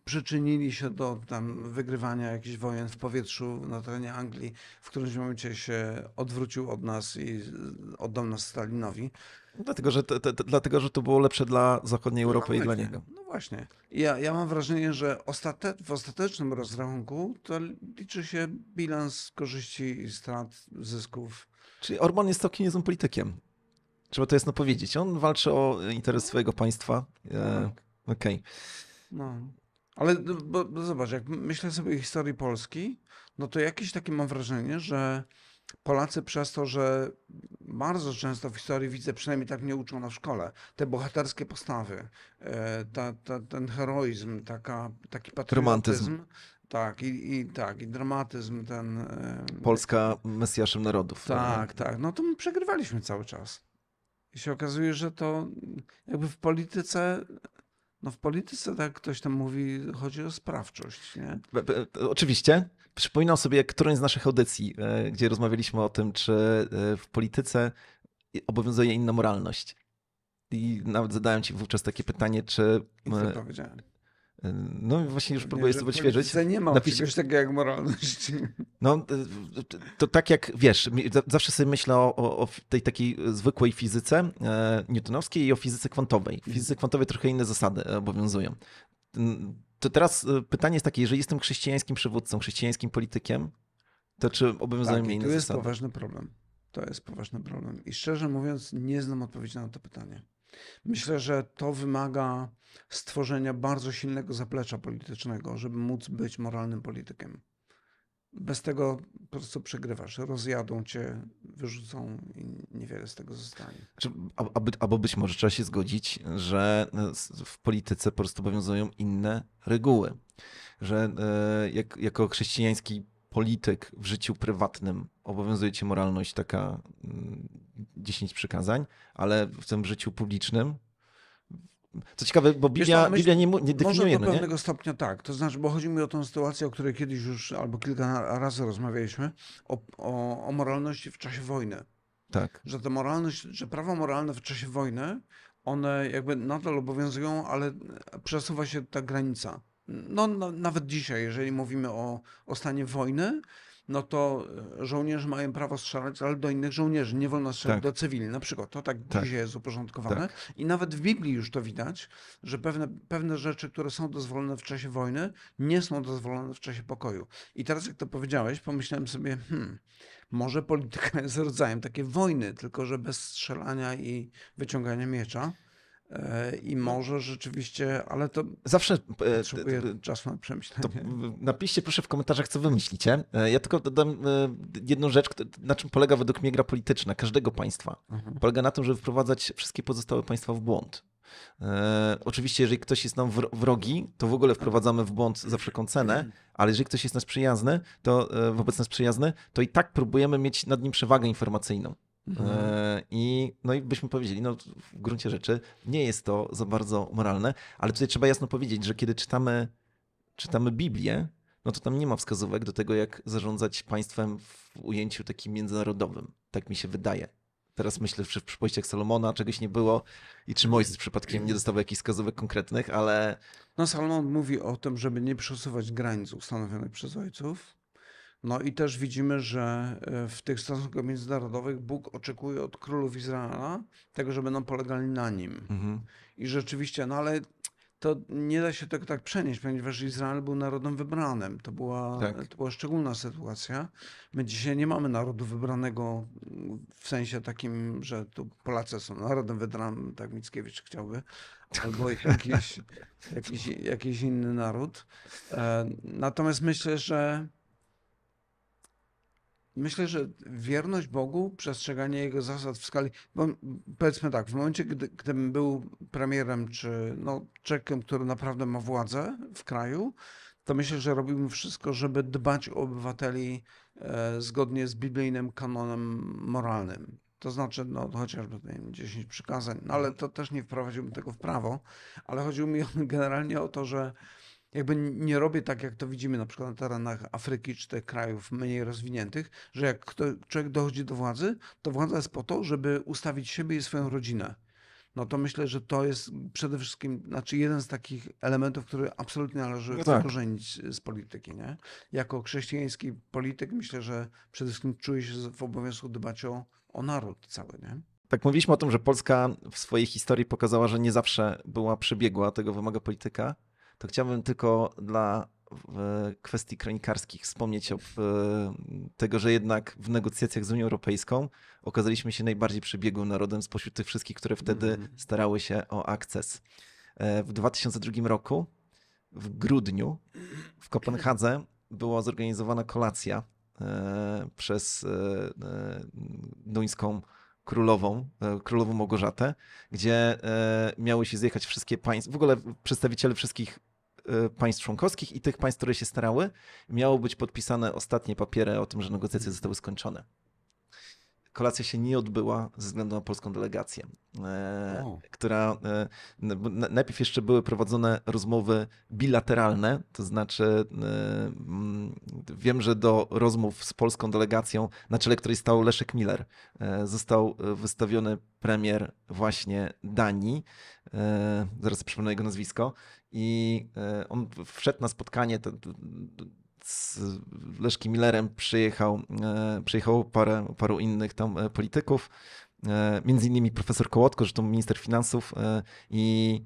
przyczynili się do tam wygrywania jakichś wojen w powietrzu na terenie Anglii, w którymś momencie się odwrócił od nas i oddał nas Stalinowi. Dlatego, że to było lepsze dla zachodniej Europy i dla niego. No właśnie. Ja mam wrażenie, że w ostatecznym rozrachunku to liczy się bilans korzyści i strat, zysków. Czyli Orbán jest całkiem niezłym politykiem. Trzeba to jasno powiedzieć. On walczy o interes swojego państwa. Tak. Okej. No. Ale bo zobacz, jak myślę sobie o historii Polski, no to jakieś takie mam wrażenie, że Polacy przez to, że bardzo często w historii widzę, przynajmniej tak mnie uczą na szkole, te bohaterskie postawy, ten heroizm, taki patriotyzm. Tak, i dramatyzm ten... Polska mesjaszem narodów. Tak. No to my przegrywaliśmy cały czas. I się okazuje, że to jakby w polityce... No w polityce, tak ktoś tam mówi, chodzi o sprawczość, nie? Oczywiście. Przypominam sobie jak którąś z naszych audycji, gdzie rozmawialiśmy o tym, czy w polityce obowiązuje inna moralność. I nawet zadałem ci wówczas takie pytanie, czy... I co powiedziałem? No właśnie już próbuję sobie odświeżyć. Nie ma czegoś takiego jak moralność. No to tak jak, wiesz, zawsze sobie myślę o tej takiej zwykłej fizyce newtonowskiej i o fizyce kwantowej. W fizyce kwantowej trochę inne zasady obowiązują. To teraz pytanie jest takie, jeżeli jestem chrześcijańskim przywódcą, chrześcijańskim politykiem, To czy obowiązują Tak, mnie i inne tu jest zasady? poważny problem. To jest poważny problem. I szczerze mówiąc, nie znam odpowiedzi na to pytanie. Myślę, że to wymaga stworzenia bardzo silnego zaplecza politycznego, żeby móc być moralnym politykiem. Bez tego po prostu przegrywasz. Rozjadą cię, wyrzucą i niewiele z tego zostanie. Albo być może trzeba się zgodzić, że w polityce po prostu obowiązują inne reguły. Że jako chrześcijański polityk w życiu prywatnym obowiązuje cię moralność taka 10 przykazań, ale w tym życiu publicznym. Co ciekawe, bo Biblia nie Może definiuje, do no nie? pewnego stopnia tak. To znaczy, bo chodzi mi o tą sytuację, o której kiedyś już albo kilka razy rozmawialiśmy, o moralności w czasie wojny. Tak. Że ta moralność, że prawa moralne w czasie wojny, one jakby nadal obowiązują, ale przesuwa się ta granica. No, nawet dzisiaj, jeżeli mówimy o stanie wojny, no to żołnierze mają prawo strzelać, ale do innych żołnierzy. Nie wolno strzelać Tak. do cywili. Na przykład to tak Tak. dzisiaj jest uporządkowane. Tak. I nawet w Biblii już to widać, że pewne rzeczy, które są dozwolone w czasie wojny, nie są dozwolone w czasie pokoju. I teraz jak to powiedziałeś, pomyślałem sobie, może polityka jest rodzajem takiej wojny, tylko że bez strzelania i wyciągania miecza. I może rzeczywiście, ale to Zawsze potrzebuje czasu na to przemyślenie. napiszcie proszę w komentarzach, co wy myślicie. Ja tylko dodam jedną rzecz, na czym polega według mnie gra polityczna każdego państwa. Polega na tym, żeby wprowadzać wszystkie pozostałe państwa w błąd. Oczywiście, jeżeli ktoś jest nam wrogi, to w ogóle wprowadzamy w błąd za wszelką cenę, ale jeżeli ktoś jest nas przyjazny, to wobec nas przyjazny, to i tak próbujemy mieć nad nim przewagę informacyjną. I byśmy powiedzieli, w gruncie rzeczy nie jest to za bardzo moralne, ale tutaj trzeba jasno powiedzieć, że kiedy czytamy Biblię, no to tam nie ma wskazówek do tego, jak zarządzać państwem w ujęciu takim międzynarodowym. Tak mi się wydaje. Teraz myślę, że w przypowieściach Salomona czegoś nie było i czy Mojżesz przypadkiem nie dostawał jakichś wskazówek konkretnych, ale... No Salomon mówi o tym, żeby nie przesuwać granic ustanowionych przez ojców. No i też widzimy, że w tych stosunkach międzynarodowych Bóg oczekuje od królów Izraela tego, żeby nam polegali na nim. I rzeczywiście, no ale to nie da się tego tak przenieść, ponieważ Izrael był narodem wybranym. To była szczególna sytuacja. My dzisiaj nie mamy narodu wybranego w sensie takim, że tu Polacy są narodem wybranym, tak Mickiewicz chciałby, albo jakiś inny naród. Natomiast myślę, że wierność Bogu, przestrzeganie Jego zasad w skali... Bo powiedzmy tak, w momencie, gdybym był premierem, czy człowiekiem, który naprawdę ma władzę w kraju, to myślę, że robiłbym wszystko, żeby dbać o obywateli zgodnie z biblijnym kanonem moralnym. To znaczy, chociażby 10 przykazań, ale to też nie wprowadziłbym tego w prawo, ale chodziło mi generalnie o to, że jakby nie robię tak, jak to widzimy na przykład na terenach Afryki czy tych krajów mniej rozwiniętych, że jak człowiek dochodzi do władzy, to władza jest po to, żeby ustawić siebie i swoją rodzinę. No to myślę, że to jest przede wszystkim, jeden z takich elementów, który absolutnie należy wykorzenić z polityki, nie? Jako chrześcijański polityk myślę, że przede wszystkim czuję się w obowiązku dbać o naród cały, nie? Tak, mówiliśmy o tym, że Polska w swojej historii pokazała, że nie zawsze była przebiegła, tego wymaga polityka. To chciałbym tylko dla kwestii kronikarskich wspomnieć o tego, że jednak w negocjacjach z Unią Europejską okazaliśmy się najbardziej przebiegłym narodem spośród tych wszystkich, które wtedy starały się o akces. W 2002 roku, w grudniu, w Kopenhadze była zorganizowana kolacja przez duńską królową Małgorzatę, gdzie miały się zjechać wszystkie państwa, w ogóle przedstawiciele wszystkich państw członkowskich i tych państw, które się starały. Miało być podpisane ostatnie papiery o tym, że negocjacje zostały skończone. Kolacja się nie odbyła ze względu na polską delegację, która... Najpierw jeszcze były prowadzone rozmowy bilateralne, to znaczy wiem, że do rozmów z polską delegacją, na czele której stał Leszek Miller, został wystawiony premier właśnie Danii, zaraz przypomnę jego nazwisko, i on wszedł na spotkanie z Leszkiem Millerem, przyjechało paru innych tam polityków, między innymi profesor Kołotko, zresztą minister finansów, i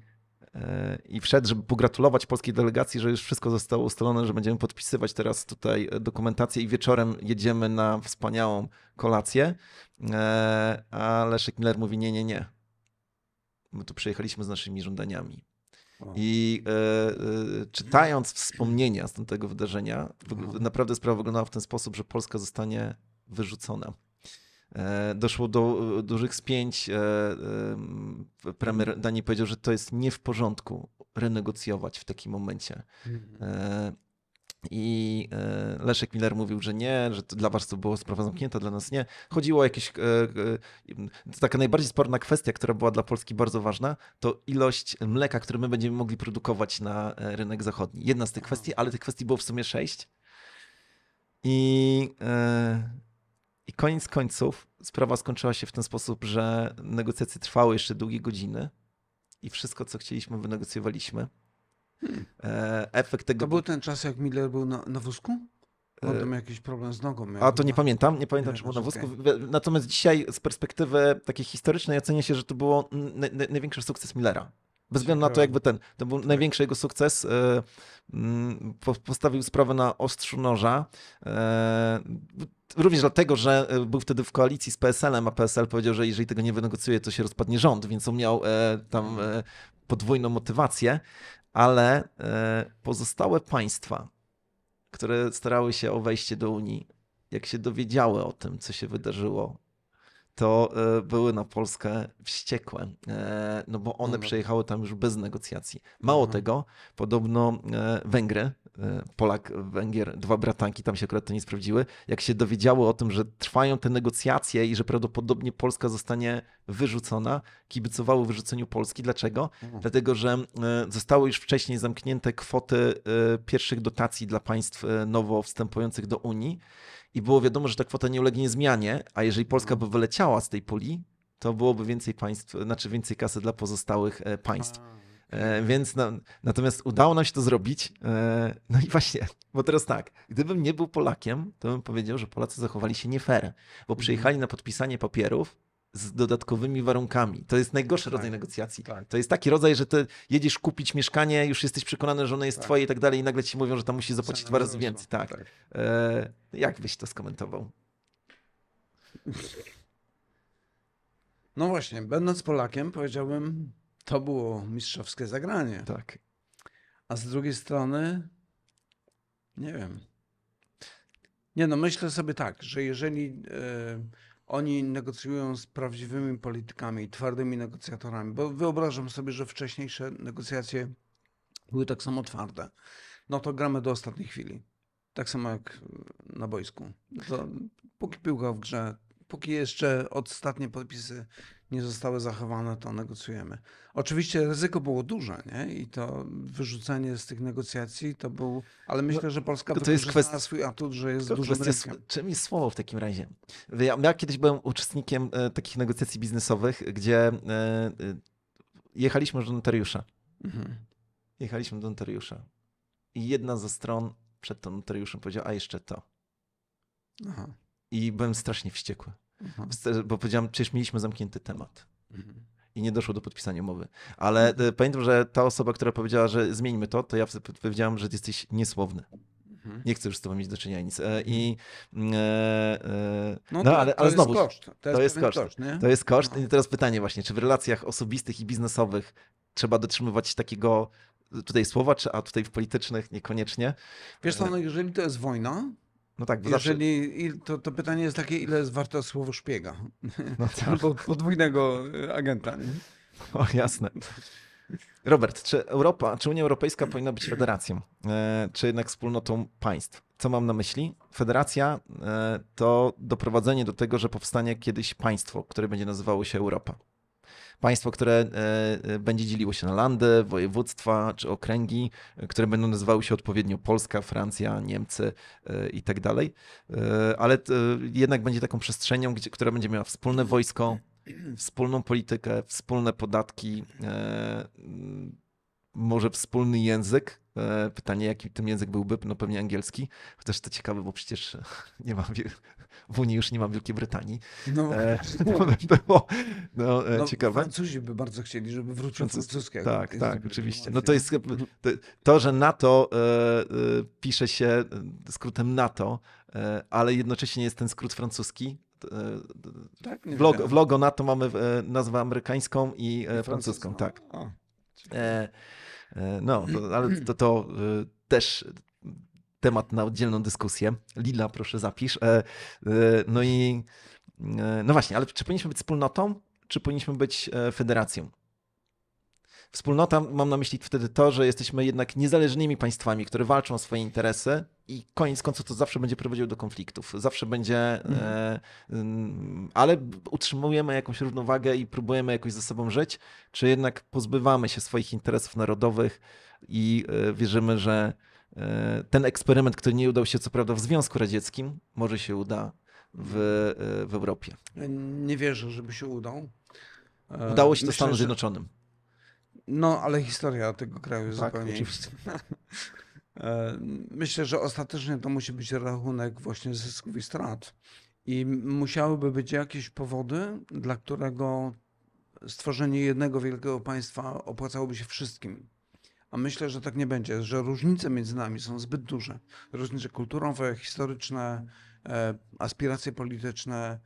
i wszedł, żeby pogratulować polskiej delegacji, że już wszystko zostało ustalone, że będziemy podpisywać teraz tutaj dokumentację i wieczorem jedziemy na wspaniałą kolację, a Leszek Miller mówi nie. My tu przyjechaliśmy z naszymi żądaniami. I czytając wspomnienia z tamtego wydarzenia, naprawdę sprawa wyglądała w ten sposób, że Polska zostanie wyrzucona. Doszło do dużych spięć. Premier Danii powiedział, że to jest nie w porządku renegocjować w takim momencie. I Leszek Miller mówił, że nie, że to dla was to była sprawa zamknięta, dla nas nie. Chodziło o jakieś... Taka najbardziej sporna kwestia, która była dla Polski bardzo ważna, to ilość mleka, które my będziemy mogli produkować na rynek zachodni. Jedna z tych kwestii, ale tych kwestii było w sumie 6. I koniec końców sprawa skończyła się w ten sposób, że negocjacje trwały jeszcze długie godziny i wszystko, co chcieliśmy, wynegocjowaliśmy. Efekt tego... To był ten czas, jak Miller był na wózku? On tam jakiś problem z nogą miał. A to nie pamiętam, czy był na wózku. Okay. Natomiast dzisiaj z perspektywy takiej historycznej ocenia się, że to było największy sukces Millera. Bez względu na to, jakby to był największy jego sukces. Postawił sprawę na ostrzu noża. Również dlatego, że był wtedy w koalicji z PSL-em, a PSL powiedział, że jeżeli tego nie wynegocjuje, to się rozpadnie rząd, więc on miał tam podwójną motywację, ale pozostałe państwa, które starały się o wejście do Unii, jak się dowiedziały o tym, co się wydarzyło, to były na Polskę wściekłe, no bo one przyjechały tam już bez negocjacji. Mało tego, podobno Węgry, Polak, Węgier, 2 bratanki, tam się akurat to nie sprawdziły, jak się dowiedziały o tym, że trwają te negocjacje i że prawdopodobnie Polska zostanie wyrzucona, kibicowały wyrzuceniu Polski. Dlaczego? Dlatego, że zostały już wcześniej zamknięte kwoty pierwszych dotacji dla państw nowo wstępujących do Unii i było wiadomo, że ta kwota nie ulegnie zmianie, a jeżeli Polska by wyleciała z tej puli, to byłoby więcej państw, znaczy więcej kasy dla pozostałych państw. Więc natomiast udało nam się to zrobić. No i właśnie, bo teraz tak, gdybym nie był Polakiem, to bym powiedział, że Polacy zachowali się nie fair, bo przyjechali na podpisanie papierów z dodatkowymi warunkami. To jest najgorszy rodzaj negocjacji. Tak. To jest taki rodzaj, że ty jedziesz kupić mieszkanie, już jesteś przekonany, że ono jest twoje i tak dalej i nagle ci mówią, że tam musisz zapłacić 2 razy więcej. Tak. Jak byś to skomentował? No właśnie, będąc Polakiem, powiedziałbym, to było mistrzowskie zagranie. Tak. A z drugiej strony, nie wiem. Nie no, myślę sobie tak, że jeżeli oni negocjują z prawdziwymi politykami, twardymi negocjatorami, bo wyobrażam sobie, że wcześniejsze negocjacje były tak samo twarde, no to gramy do ostatniej chwili. Tak samo jak na boisku. To póki piłka w grze, póki jeszcze ostatnie podpisy nie zostały zachowane, to negocjujemy. Oczywiście ryzyko było duże, nie? I to wyrzucenie z tych negocjacji to był... Ale myślę, że Polska wykorzystała swój atut, że jest dużym rynkiem. Czym jest słowo w takim razie? Ja kiedyś byłem uczestnikiem takich negocjacji biznesowych, gdzie jechaliśmy do notariusza. Jechaliśmy do notariusza. I jedna ze stron przed tym notariuszem powiedziała, a jeszcze to. Aha. I byłem strasznie wściekły. Bo powiedziałem, przecież mieliśmy zamknięty temat. I nie doszło do podpisania umowy. Ale pamiętam, że ta osoba, która powiedziała, że zmieńmy to ja powiedziałem, że jesteś niesłowny. Nie chcę już z tobą mieć do czynienia nic. Ale znowu, to jest koszt. Nie? To jest koszt. I teraz pytanie właśnie, czy w relacjach osobistych i biznesowych trzeba dotrzymywać takiego tutaj słowa, a tutaj w politycznych niekoniecznie? Wiesz co, no jeżeli to jest wojna, no tak, bo to pytanie jest takie, ile jest warte słowo szpiega? No tak. Albo podwójnego agenta. Nie? O, jasne. Robert, czy Unia Europejska powinna być federacją, czy jednak wspólnotą państw? Co mam na myśli? Federacja to doprowadzenie do tego, że powstanie kiedyś państwo, które będzie nazywało się Europa. Państwo, które będzie dzieliło się na landy, województwa czy okręgi, które będą nazywały się odpowiednio Polska, Francja, Niemcy i tak dalej. Ale jednak będzie taką przestrzenią, która będzie miała wspólne wojsko, wspólną politykę, wspólne podatki, może wspólny język. Pytanie, jaki ten język byłby? No pewnie angielski. Chociaż to ciekawe, bo przecież nie ma w Unii już nie ma Wielkiej Brytanii. No, To by było ciekawe. Francuzi by bardzo chcieli, żeby wrócił francuski. Tak, oczywiście. No to jest to, że NATO pisze się skrótem NATO, ale jednocześnie jest ten skrót francuski. Tak, W logo NATO mamy nazwę amerykańską i francuską, tak. No, ale to też temat na oddzielną dyskusję. Lila, proszę zapisz. No i no właśnie, ale czy powinniśmy być wspólnotą, czy powinniśmy być federacją? Wspólnota, mam na myśli wtedy to, że jesteśmy jednak niezależnymi państwami, które walczą o swoje interesy i koniec końców to zawsze będzie prowadziło do konfliktów. Zawsze będzie, ale utrzymujemy jakąś równowagę i próbujemy jakoś ze sobą żyć, czy jednak pozbywamy się swoich interesów narodowych i wierzymy, że ten eksperyment, który nie udał się co prawda w Związku Radzieckim, może się uda w Europie. Nie wierzę, żeby się udał. Udało się to Stanom Zjednoczonym. No, ale historia tego kraju jest Tak, zupełnie oczywiście. Myślę, że ostatecznie to musi być rachunek właśnie zysków i strat. I musiałyby być jakieś powody, dla którego stworzenie jednego wielkiego państwa opłacałoby się wszystkim. A myślę, że tak nie będzie, że różnice między nami są zbyt duże. Różnice kulturowe, historyczne, aspiracje polityczne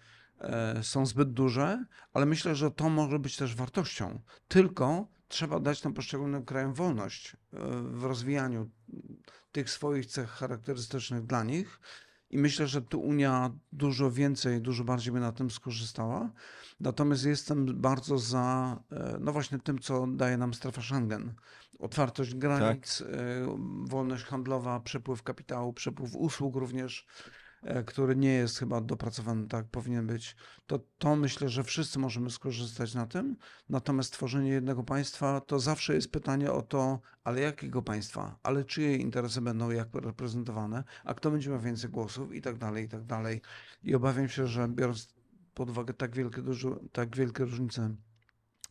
są zbyt duże, ale myślę, że to może być też wartością. Tylko trzeba dać tym poszczególnym krajom wolność w rozwijaniu tych swoich cech charakterystycznych dla nich. I myślę, że tu Unia dużo więcej, dużo bardziej by na tym skorzystała. Natomiast jestem bardzo za, no właśnie tym, co daje nam strefa Schengen. Otwartość granic, tak. Wolność handlowa, przepływ kapitału, przepływ usług również, który nie jest chyba dopracowany tak, jak powinien być. To myślę, że wszyscy możemy skorzystać na tym. Natomiast tworzenie jednego państwa to zawsze jest pytanie o to, ale jakiego państwa, ale czyje interesy będą jak reprezentowane, a kto będzie miał więcej głosów i tak dalej, i tak dalej. I obawiam się, że biorąc pod uwagę tak wielkie różnice,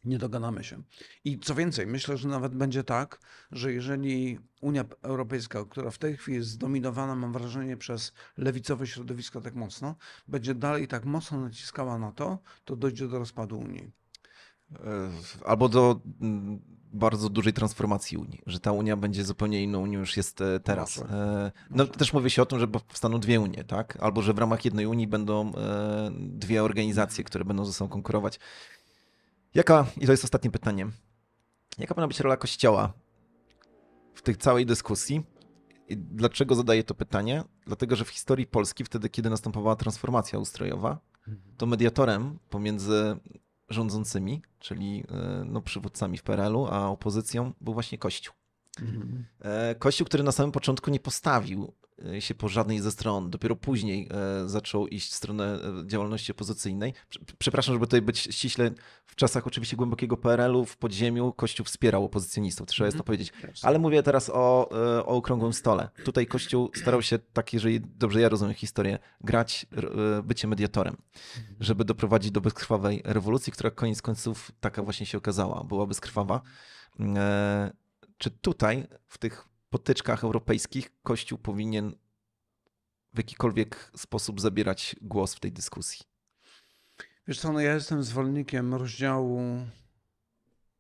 nie dogadamy się. I co więcej, myślę, że nawet będzie tak, że jeżeli Unia Europejska, która w tej chwili jest zdominowana, mam wrażenie, przez lewicowe środowisko tak mocno, będzie dalej tak mocno naciskała na to dojdzie do rozpadu Unii. Albo do bardzo dużej transformacji Unii, że ta Unia będzie zupełnie inną Unią niż jest teraz. No też mówi się o tym, że powstaną dwie Unie, tak? Albo że w ramach jednej Unii będą dwie organizacje, które będą ze sobą konkurować. I to jest ostatnie pytanie, jaka powinna być rola Kościoła w tej całej dyskusji? I dlaczego zadaję to pytanie? Dlatego, że w historii Polski, wtedy kiedy następowała transformacja ustrojowa, to mediatorem pomiędzy rządzącymi, czyli przywódcami w PRL-u, a opozycją był właśnie Kościół. Kościół, który na samym początku nie postawił się po żadnej ze stron, dopiero później zaczął iść w stronę działalności opozycyjnej. Przepraszam, żeby tutaj być ściśle, w czasach oczywiście głębokiego PRL-u w podziemiu Kościół wspierał opozycjonistów, trzeba jest to powiedzieć. Ale mówię teraz o okrągłym stole. Tutaj Kościół starał się, tak jeżeli dobrze ja rozumiem historię, grać bycie mediatorem, żeby doprowadzić do bezkrwawej rewolucji, która koniec końców taka właśnie się okazała, była bezkrwawa. Czy tutaj, w tych potyczkach europejskich, Kościół powinien w jakikolwiek sposób zabierać głos w tej dyskusji? Wiesz co, ja jestem zwolennikiem rozdziału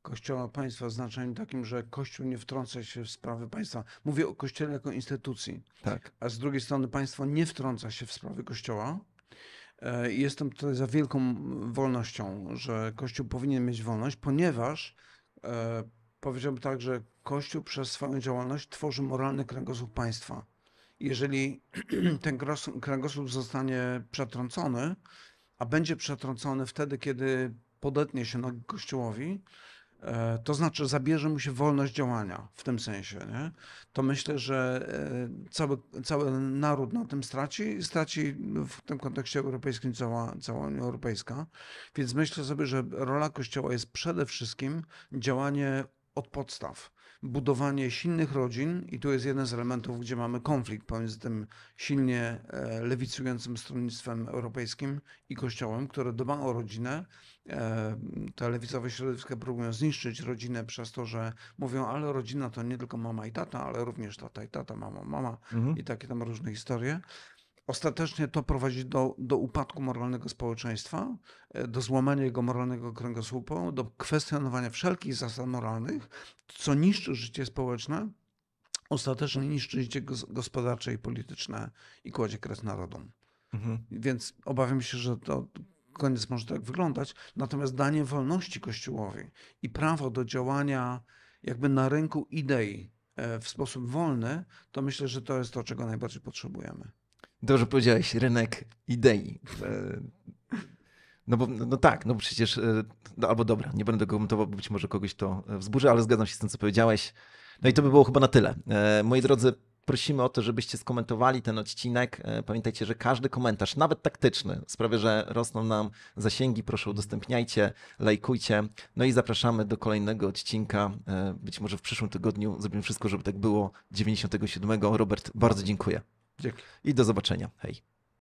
Kościoła państwa w znaczeniu takim, że Kościół nie wtrąca się w sprawy państwa. Mówię o Kościele jako instytucji, tak. A z drugiej strony państwo nie wtrąca się w sprawy Kościoła. I jestem tutaj za wielką wolnością, że Kościół powinien mieć wolność, ponieważ powiedziałbym tak, że Kościół przez swoją działalność tworzy moralny kręgosłup państwa. Jeżeli ten kręgosłup zostanie przetrącony, a będzie przetrącony wtedy, kiedy podetnie się nogi Kościołowi, to znaczy zabierze mu się wolność działania w tym sensie, nie? To myślę, że cały naród na tym straci w tym kontekście europejskim cała Unia Europejska. Więc myślę sobie, że rola Kościoła jest przede wszystkim działanie od podstaw. Budowanie silnych rodzin i tu jest jeden z elementów, gdzie mamy konflikt pomiędzy tym silnie lewicującym stronnictwem europejskim i Kościołem, które dba o rodzinę te lewicowe środowiska próbują zniszczyć rodzinę przez to, że mówią, ale rodzina to nie tylko mama i tata, ale również tata i tata, mama i takie tam różne historie. Ostatecznie to prowadzi do upadku moralnego społeczeństwa, do złamania jego moralnego kręgosłupa, do kwestionowania wszelkich zasad moralnych, co niszczy życie społeczne, ostatecznie niszczy życie gospodarcze i polityczne i kładzie kres narodom. Więc obawiam się, że to koniec może tak wyglądać. Natomiast danie wolności Kościołowi i prawo do działania jakby na rynku idei w sposób wolny, to myślę, że to jest to, czego najbardziej potrzebujemy. Dobrze powiedziałeś, rynek idei. No bo no tak, no przecież, no albo dobra, nie będę komentował, bo być może kogoś to wzburzy, ale zgadzam się z tym, co powiedziałeś. No i to by było chyba na tyle. Moi drodzy, prosimy o to, żebyście skomentowali ten odcinek. Pamiętajcie, że każdy komentarz, nawet taktyczny, sprawia, że rosną nam zasięgi. Proszę udostępniajcie, lajkujcie. No i zapraszamy do kolejnego odcinka. Być może w przyszłym tygodniu zrobimy wszystko, żeby tak było. 97. Robert, bardzo dziękuję. Dzięki. I do zobaczenia. Hej.